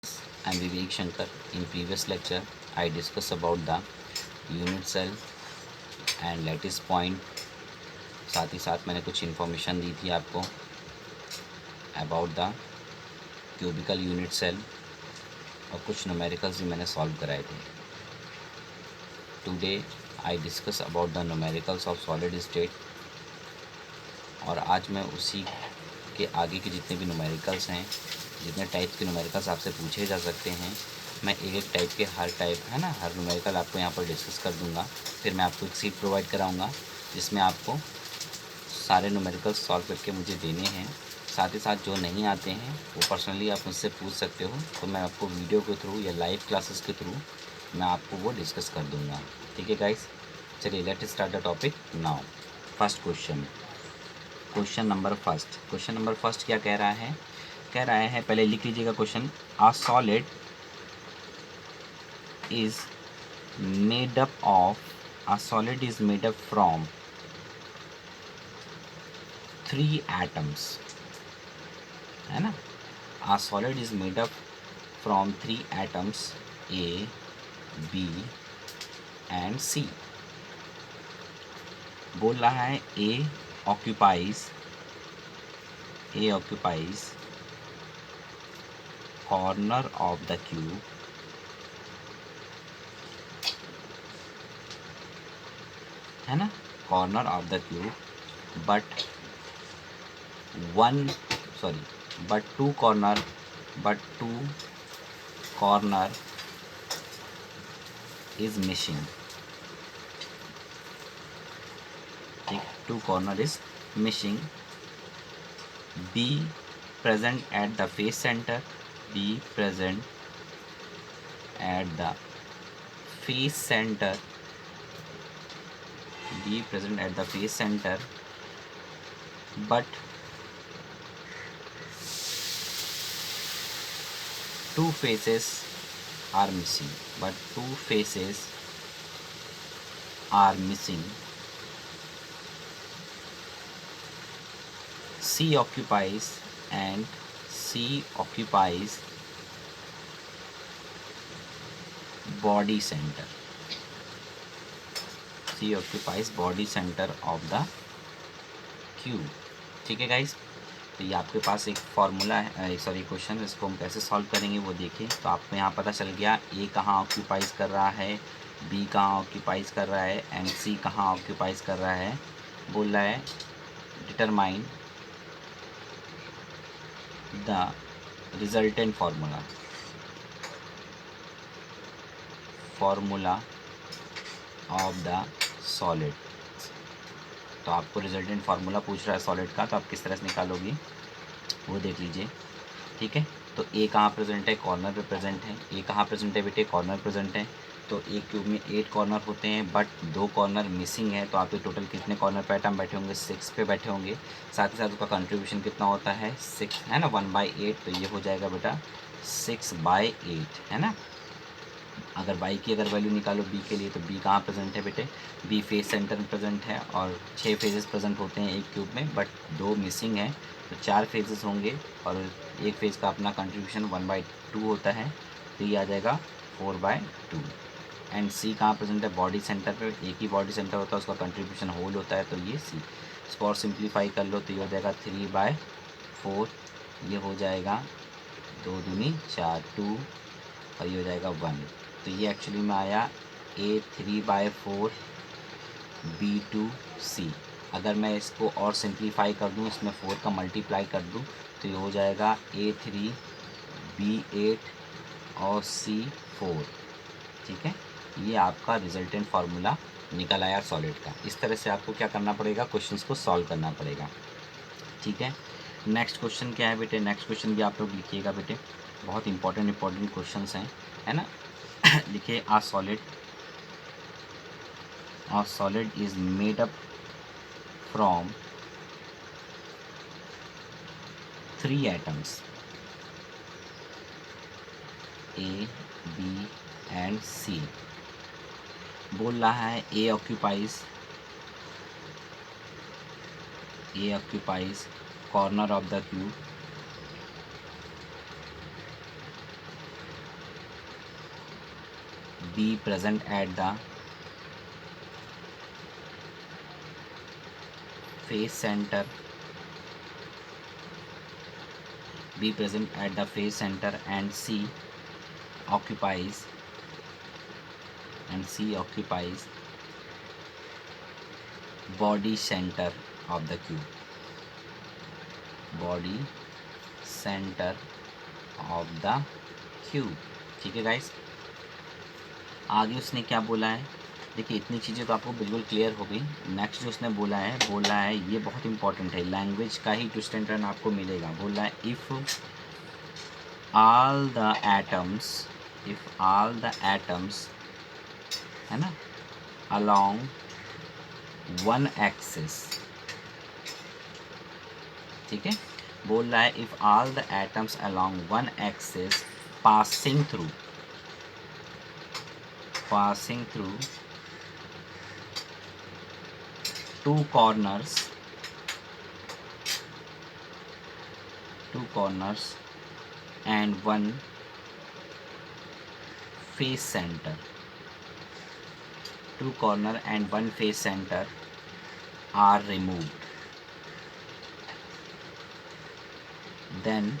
I'm Vivek Shankar. In previous lecture, I discussed about the unit cell and lattice point. साथ ही साथ मैंने कुछ information दी थी आपको about the cubical unit cell और कुछ न्यूमेरिकल्स भी मैंने सॉल्व कराए थे. Today I discuss about the numericals of solid state. और आज मैं उसी के आगे के जितने भी न्यूमेरिकल्स हैं, जितने टाइप के न्यूमेरिकल्स आपसे पूछे जा सकते हैं, मैं एक एक टाइप के हर न्यूमेरिकल आपको यहाँ पर डिस्कस कर दूँगा. फिर मैं आपको एक सीट प्रोवाइड कराऊँगा जिसमें आपको सारे न्यूमेरिकल्स सॉल्व करके मुझे देने हैं. साथ ही साथ जो नहीं आते हैं वो पर्सनली आप मुझसे पूछ सकते हो, तो मैं आपको वीडियो के थ्रू या लाइव क्लासेस के थ्रू मैं आपको वो डिस्कस कर दूँगा. ठीक है गाइस, चलिए let start the topic now. First question number first क्या कह रहा है? कह रहा है, पहले लिख लीजिएगा question. A solid is made up from 3 atoms, है ना. A solid is made up from 3 atoms A, B and C. बोल रहा है A occupies corner of the cube, है ना, corner of the cube, but two corner is missing. ठीक, 2 corner is missing. B present at the face center, be present at the face center, but two faces are missing. C occupies body center. C occupies body center of the cube. ठीक है guys, तो ये आपके पास एक formula है, question. इसको हम कैसे सॉल्व करेंगे वो देखिए. तो आपको यहाँ पता चल गया ए कहाँ ऑक्यूपाइज कर रहा है, बी कहाँ ऑक्यूपाइज कर रहा है एंड सी कहाँ ऑक्यूपाइज कर रहा है. बोल रहा है determine the resultant formula of the solid. तो आपको रिजल्टेंट फार्मूला पूछ रहा है सॉलिड का, तो आप किस तरह से निकालोगी वो देख लीजिए. ठीक है, तो ए कहाँ प्रेजेंट है, कॉर्नर पे प्रेजेंट है. ए कहाँ प्रेजेंट है बेटे, कॉर्नर प्रेजेंट है. तो एक क्यूब में 8 कॉर्नर होते हैं बट 2 कॉर्नर मिसिंग है. तो आपके टोटल कितने कॉर्नर पे आइटम बैठे होंगे, 6 पे बैठे होंगे. साथ ही साथ उसका कंट्रीब्यूशन कितना होता है, 6, है ना, 1/8. तो ये हो जाएगा बेटा 6/8, है ना. अगर y की वैल्यू निकालो b के लिए, तो b कहाँ प्रेजेंट है बेटे, b फेस सेंटर में प्रेजेंट है. और 6 फेजेस प्रेजेंट होते हैं एक क्यूब में बट 2 मिसिंग है. तो 4 फेजेस होंगे और एक फेज का अपना कंट्रीब्यूशन 1/2 होता है. तो ये आ जाएगा 4/2. एंड c कहाँ प्रेजेंट है, बॉडी सेंटर पे. एक ही बॉडी सेंटर होता है, उसका कंट्रीब्यूशन होल होता है. तो ये c. इसको और सिंप्लीफाई कर लो तो ये हो जाएगा 3/4. ये हो जाएगा 2 दूनी 4, 2 और ये हो जाएगा 1. तो ये एक्चुअली में आया A3/4 B2C. अगर मैं इसको और सिंप्लीफाई कर दूँ, इसमें 4 का मल्टीप्लाई कर दूँ, तो ये हो जाएगा A3 B8 और C4. ठीक है, ये आपका रिजल्टेंट फार्मूला निकल आया सॉलिड का. इस तरह से आपको क्या करना पड़ेगा, क्वेश्चंस को सॉल्व करना पड़ेगा. ठीक है, नेक्स्ट क्वेश्चन क्या है बेटे, नेक्स्ट क्वेश्चन भी आप लोग लिखिएगा बेटे, बहुत इंपॉर्टेंट क्वेश्चंस हैं, है ना. लिखिए a solid is made up from 3 atoms A, B and C. बोल रहा है A occupies corner of the cube, B present at the face centre, be present at the face center, and C occupies body center of the cube, body center of the cube। ठीक है guys, आगे उसने क्या बोला है, देखिए इतनी चीज़ें तो आपको बिल्कुल क्लियर हो गई। नेक्स्ट जो उसने बोला है ये बहुत इंपॉर्टेंट है, लैंग्वेज का ही ट्विस्ट एंड टर्न आपको मिलेगा। बोल रहा है इफ़ all the atoms है ना along one axis, ठीक है, बोल रहा है if all the atoms along one axis passing through two corners and one face center, two corner and one face center are removed, then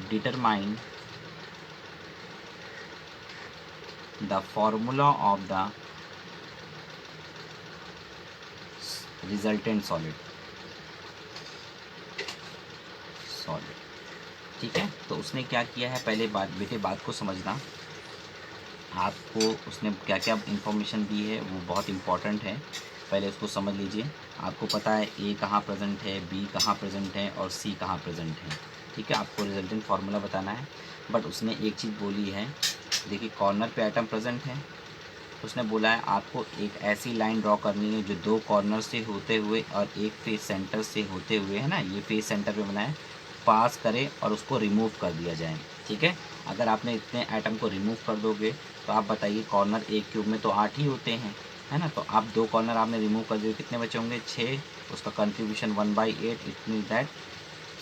determine the formula of the resultant solid। ठीक है, तो उसने क्या किया है, पहले बात को समझना। आपको उसने क्या क्या इन्फॉर्मेशन दी है वो बहुत इम्पॉर्टेंट है, पहले उसको समझ लीजिए। आपको पता है ए कहाँ प्रेजेंट है, बी कहाँ प्रेजेंट है और सी कहाँ प्रेजेंट है। ठीक है, आपको रिजल्टेंट फार्मूला बताना है। बट उसने एक चीज़ बोली है, देखिए कॉर्नर पे आइटम प्रेजेंट है, उसने बोला है आपको एक ऐसी लाइन ड्रॉ करनी है जो दो कॉर्नर से होते हुए और एक फेस सेंटर से होते हुए, है ना, ये फेस सेंटर पे बना है, पास करे और उसको रिमूव कर दिया जाए। ठीक है, अगर आपने इतने आइटम को रिमूव कर दोगे तो आप बताइए कॉर्नर एक क्यूब में तो 8 ही होते हैं, है ना, तो आप दो कॉर्नर आपने रिमूव कर दिए, कितने बचे होंगे 6, उसका कंट्रीब्यूशन 1/8, इट मीन दैट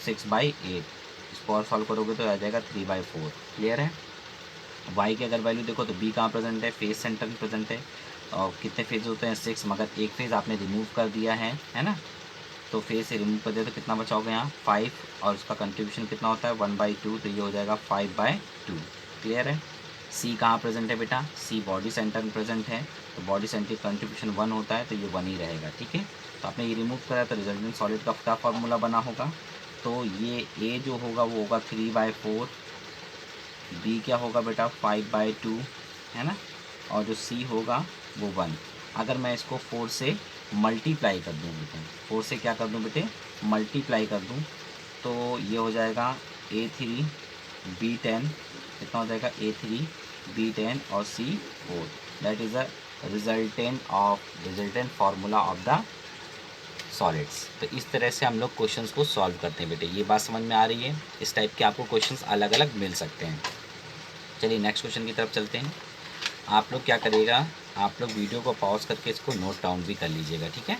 6/8। इसको और सॉल्व करोगे तो आ जाएगा 3/4। क्लियर है। वाई की अगर वैल्यू देखो तो बी कहाँ प्रेजेंट है, फेस सेंटर में प्रेजेंट है, और कितने फेज होते हैं 6, मगर एक फेज आपने रिमूव कर दिया है ना, तो फेज से रिमूव कर दिया तो कितना बचा होगा यहाँ 5, और उसका कंट्रीब्यूशन कितना होता है 1/2, तो ये हो जाएगा 5/2। क्लियर है। सी कहाँ प्रेजेंट है बेटा, सी बॉडी सेंटर में प्रेजेंट है, तो बॉडी सेंटर कंट्रीब्यूशन 1 होता है, तो ये 1 ही रहेगा। ठीक है, तो आपने ये रिमूव करा तो रिजल्टेंट सॉलिड का क्या फार्मूला बना होगा, तो ये ए जो होगा वो होगा 3/4, बी क्या होगा बेटा 5/2, है ना, और जो सी होगा वो 1। अगर मैं इसको 4 से मल्टीप्लाई कर दूँ बेटे, 4 से क्या कर दूँ बेटे, मल्टीप्लाई कर दूँ, तो ये हो जाएगा A3B10, कितना हो जाएगा A3B10 और C4, that is the resultant formula of the solids. तो इस तरह से हम लोग क्वेश्चंस को सॉल्व करते हैं बेटे, ये बात समझ में आ रही है। इस टाइप के आपको क्वेश्चंस अलग अलग मिल सकते हैं। चलिए नेक्स्ट क्वेश्चन की तरफ चलते हैं। आप लोग क्या करिएगा, आप लोग वीडियो को पॉज करके इसको नोट डाउन भी कर लीजिएगा। ठीक है,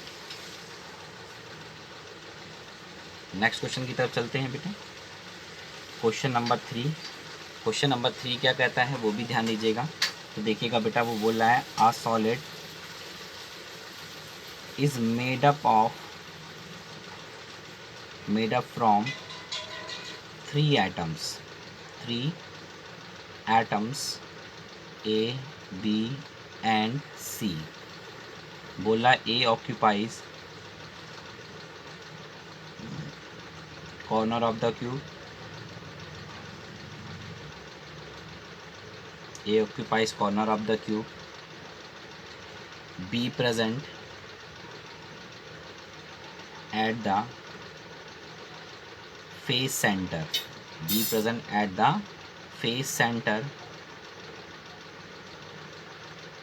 नेक्स्ट क्वेश्चन की तरफ चलते हैं बेटे। क्वेश्चन नंबर 3 क्या कहता है वो भी ध्यान दीजिएगा। तो देखिएगा बेटा, वो बोल रहा है a solid is made up from 3 atoms A, B and C। बोला A occupies corner of the cube, A occupies corner of the cube, B present at the face center, B present at the face center,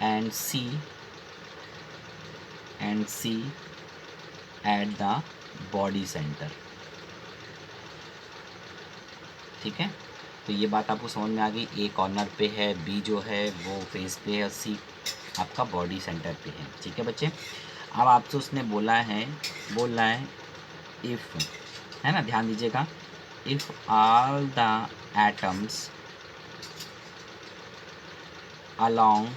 and C at the body center। ठीक है, तो ये बात आपको समझ में आ गई। ए कॉर्नर पे है, बी जो है वो फेस पे है, और सी आपका बॉडी सेंटर पे है। ठीक है बच्चे, अब आपसे उसने बोल रहा है इफ़, है ना, ध्यान दीजिएगा, if all the atoms along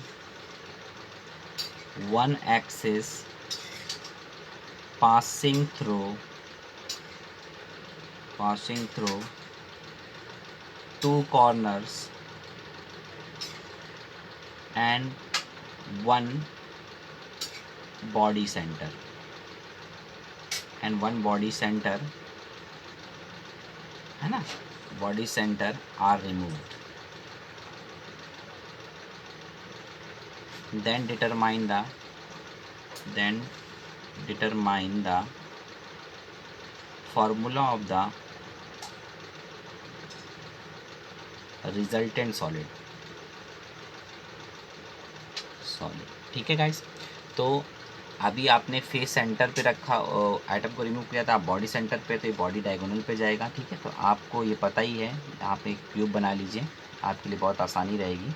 one axis passing through two corners and one body center है ना, body center are removed. Then determine the formula of the resultant solid. ठीक है गाइस, तो अभी आपने फेस सेंटर पे रखा आइटम को रिमूव किया था, आप बॉडी सेंटर पे, तो ये बॉडी डायगोनल पे जाएगा। ठीक है, तो आपको ये पता ही है, आप एक क्यूब बना लीजिए, आपके लिए बहुत आसानी रहेगी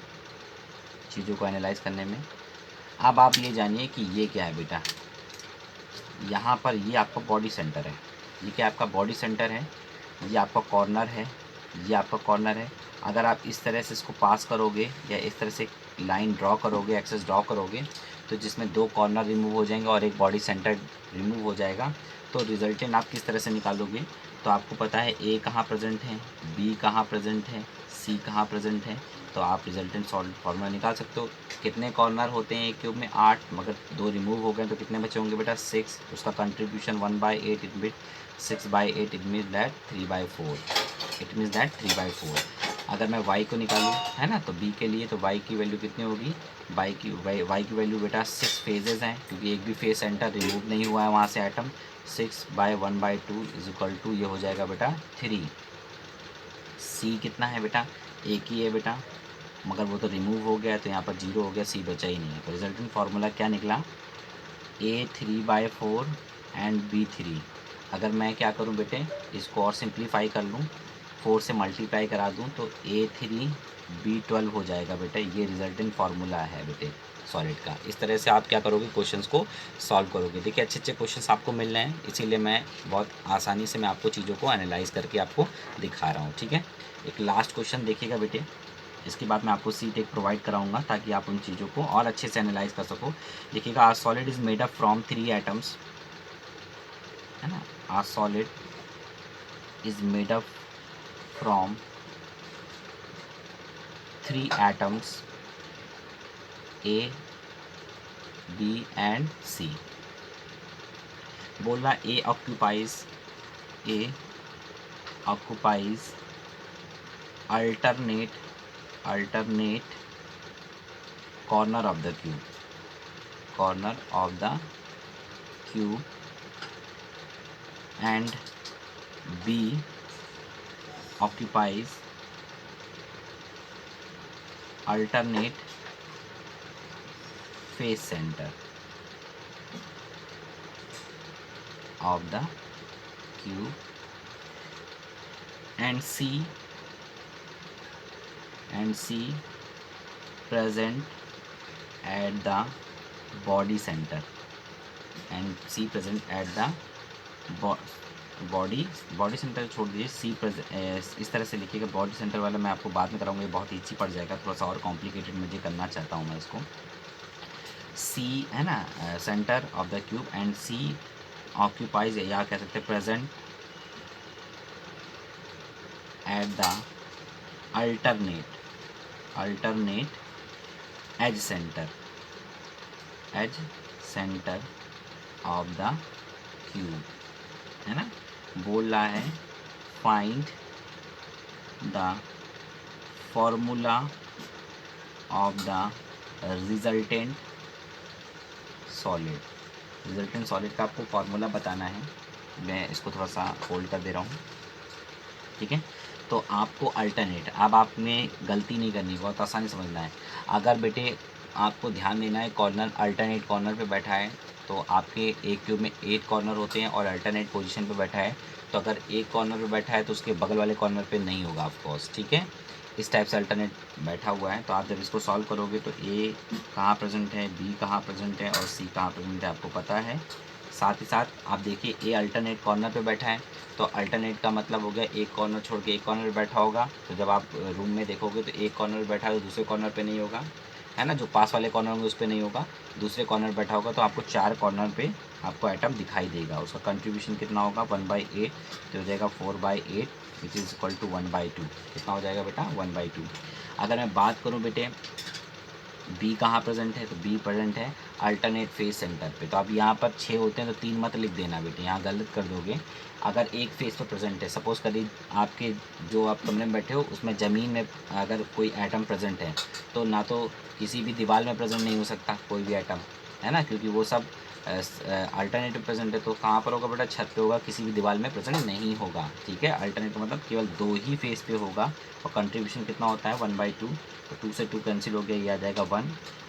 चीज़ों को एनालाइज करने में। अब आप ये जानिए कि ये क्या है बेटा, यहाँ पर ये आपका बॉडी सेंटर है, ये क्या आपका बॉडी सेंटर है, ये आपका कॉर्नर है, ये आपका कॉर्नर है। अगर आप इस तरह से इसको पास करोगे या इस तरह से लाइन ड्रॉ करोगे, एक्सेस ड्रॉ करोगे, तो जिसमें दो कॉर्नर रिमूव हो जाएंगे और एक बॉडी सेंटर रिमूव हो जाएगा, तो रिजल्टेंट आप किस तरह से निकालोगे। तो आपको पता है ए कहाँ प्रेजेंट है, बी कहाँ प्रेजेंट है, सी कहाँ प्रेजेंट है, तो आप रिजल्टेंट सॉल्व फार्मूला निकाल सकते हो। कितने कॉर्नर होते हैं एक क्यूब में, 8, मगर 2 रिमूव हो गए तो कितने बचे होंगे बेटा, 6। उसका contribution 1/8, it mean 6/8, it mean that 3/4। अगर मैं y को निकालूँ, है ना, तो b के लिए, तो y की वैल्यू कितनी होगी, y की वैल्यू बेटा 6 फेजेस हैं, क्योंकि एक भी फेज सेंटर रिमूव नहीं हुआ है वहाँ से आइटम। 6/1/2 इज इक्वल टू, ये हो जाएगा बेटा 3। c कितना है बेटा, एक ही है बेटा, मगर वो तो रिमूव हो गया, तो यहाँ पर 0 हो गया, c बचा ही नहीं है। तो रिजल्टेंट फार्मूला क्या निकला, a 3/4 एंड b 3। अगर मैं क्या करूँ बेटे, इसको और सिंप्लीफाई कर लूँ, 4 से मल्टीप्लाई करा दूँ, तो a3 b12 हो जाएगा बेटा। ये रिजल्टेंट फार्मूला है बेटे सॉलिड का। इस तरह से आप क्या करोगे, क्वेश्चंस को सॉल्व करोगे। देखिए अच्छे अच्छे क्वेश्चंस आपको मिल रहे हैं, इसीलिए मैं बहुत आसानी से मैं आपको चीज़ों को एनालाइज करके आपको दिखा रहा हूँ। ठीक है, एक लास्ट क्वेश्चन देखिएगा बेटे, इसके बाद मैं आपको सीट एक प्रोवाइड कराऊंगा ताकि आप उन चीज़ों को और अच्छे से एनालाइज कर सको। देखिएगा, our solid is made up from 3 atoms, है ना, our solid is made up from 3 atoms A, B and C। बोल रहा A occupies alternate corner of the cube and B occupies alternate face center of the cube and C present at the body center body centre छोड़ दीजिए, इस तरह से लिखिएगा। Body centre वाला मैं आपको बाद में कराऊंगा, ये बहुत ईजी पड़ जाएगा, थोड़ा सा और कॉम्प्लिकेटेड मुझे करना चाहता हूँ मैं इसको। सी है ना, centre of the cube and C occupies, या कह सकते हैं present at the alternate edge centre of the cube, है ना। बोल रहा है find the formula of the resultant solid का आपको फार्मूला बताना है। मैं इसको थोड़ा सा होल्ड कर दे रहा हूँ, ठीक है। तो आपको अल्टरनेट, अब आपने गलती नहीं करनी, बहुत आसानी समझना है। अगर बेटे आपको ध्यान देना है, कॉर्नर अल्टरनेट कॉर्नर पे बैठा है, तो आपके एक क्यूब में 8 कॉर्नर होते हैं और अल्टरनेट पोजीशन पे बैठा है, तो अगर एक कॉर्नर पे बैठा है तो उसके बगल वाले कॉर्नर पे नहीं होगा ऑफकोर्स, ठीक है। इस टाइप से अल्टरनेट बैठा हुआ है, तो आप जब इसको सॉल्व करोगे तो ए कहाँ प्रेजेंट है, बी कहाँ प्रेजेंट है और सी कहाँ प्रेजेंट है आपको पता है। साथ ही साथ आप देखिए, ए अल्टरनेट कॉर्नर पे बैठा है, तो अल्टरनेट का मतलब हो गया एक कॉर्नर छोड़ के एक कॉर्नर पे बैठा होगा। तो जब आप रूम में देखोगे तो एक कॉर्नर पे बैठा है तो दूसरे कॉर्नर पे नहीं होगा। है ना, जो पास वाले कॉर्नर होंगे उस पर नहीं होगा, दूसरे कॉर्नर बैठा होगा, तो आपको 4 कॉर्नर पे आपको एटम दिखाई देगा। उसका कंट्रीब्यूशन कितना होगा 1/8, तो हो जाएगा 4/8 विच इज़ इक्वल टू 1/2। कितना हो जाएगा बेटा 1/2। अगर मैं बात करूँ बेटे बी कहाँ प्रेजेंट है, तो बी प्रेजेंट है अल्टरनेट फेस सेंटर पे। तो अब यहाँ पर 6 होते हैं तो 3 मत लिख देना बेटे, यहाँ गलत कर दोगे। अगर एक फेस पर प्रेजेंट है, सपोज़ करिए आपके जो आप कमरे में बैठे हो उसमें ज़मीन में अगर कोई एटम प्रेजेंट है, तो ना तो किसी भी दीवार में प्रेजेंट नहीं हो सकता कोई भी एटम, है ना, क्योंकि वो सब अल्टरनेटिव प्रेजेंट है। तो कहाँ पर होगा बेटा, छत पे होगा, किसी भी दीवार में प्रेजेंट नहीं होगा। ठीक है, अल्टरनेटिव मतलब केवल 2 ही फेस पे होगा। और कंट्रीब्यूशन कितना होता है 1/2, तो 2 से 2 कैंसिल हो गया, ये आ जाएगा 1।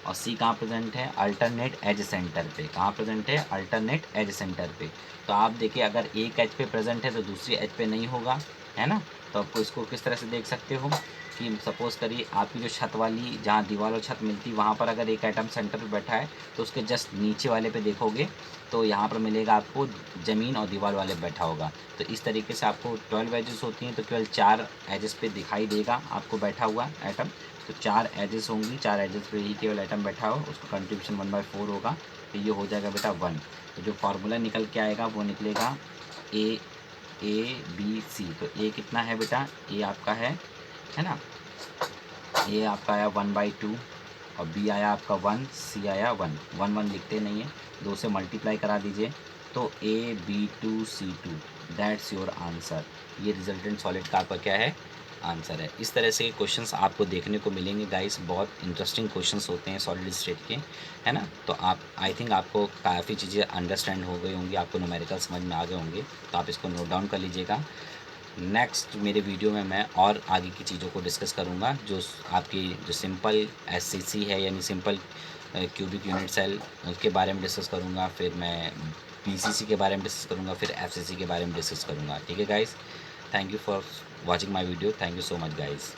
और सी कहाँ प्रेजेंट है, अल्टरनेट एज सेंटर पे। कहाँ प्रेजेंट है, अल्टरनेट एज सेंटर पे। तो आप देखिए अगर एक एज पे प्रेजेंट है तो दूसरी एज पे नहीं होगा, है ना। तो आपको इसको किस तरह से देख सकते हो कि सपोज़ करिए आपकी जो छत वाली जहाँ दीवार और छत मिलती है वहाँ पर अगर एक एटम सेंटर पे बैठा है, तो उसके जस्ट नीचे वाले पे देखोगे तो यहाँ पर मिलेगा आपको ज़मीन और दीवार वाले बैठा होगा। तो इस तरीके से आपको 12 एजेस होती हैं, तो केवल 4 एजेस पे दिखाई देगा आपको बैठा हुआ एटम। तो 4 एजेस होंगी, 4 एजेस पे ही केवल एटम बैठा हो, उसका कंट्रीब्यूशन 1/4 होगा। तो ये हो जाएगा बेटा 1। तो जो फार्मूला निकल के आएगा वो निकलेगा A B C। तो ए कितना है बेटा, ए आपका है ना, ए आपका आया 1/2 और बी आया आपका 1, सी आया 1। 1 लिखते नहीं है, 2 से मल्टीप्लाई करा दीजिए, तो AB2C2 दैट्स योर आंसर। ये रिजल्टेंट सॉलिड का आपका क्या है, आंसर है। इस तरह से क्वेश्चंस आपको देखने को मिलेंगे गाइस, बहुत इंटरेस्टिंग क्वेश्चंस होते हैं सॉलिड स्टेट के, है ना। तो आप आई थिंक आपको काफ़ी चीज़ें अंडरस्टैंड हो गई होंगी, आपको न्यूमेरिकल समझ में आ गए होंगे, तो आप इसको नोट डाउन कर लीजिएगा। नेक्स्ट मेरे वीडियो में मैं और आगे की चीज़ों को डिस्कस करूँगा, जो आपकी जो सिंपल एससीसी है यानी सिंपल क्यूबिक यूनिट सेल के बारे में डिस्कस करूँगा, फिर मैं पीसीसी के बारे में डिस्कस करूँगा, फिर एफसीसी के बारे में डिस्कस करूँगा। ठीक है guys, thank you for watching my video, thank you so much guys.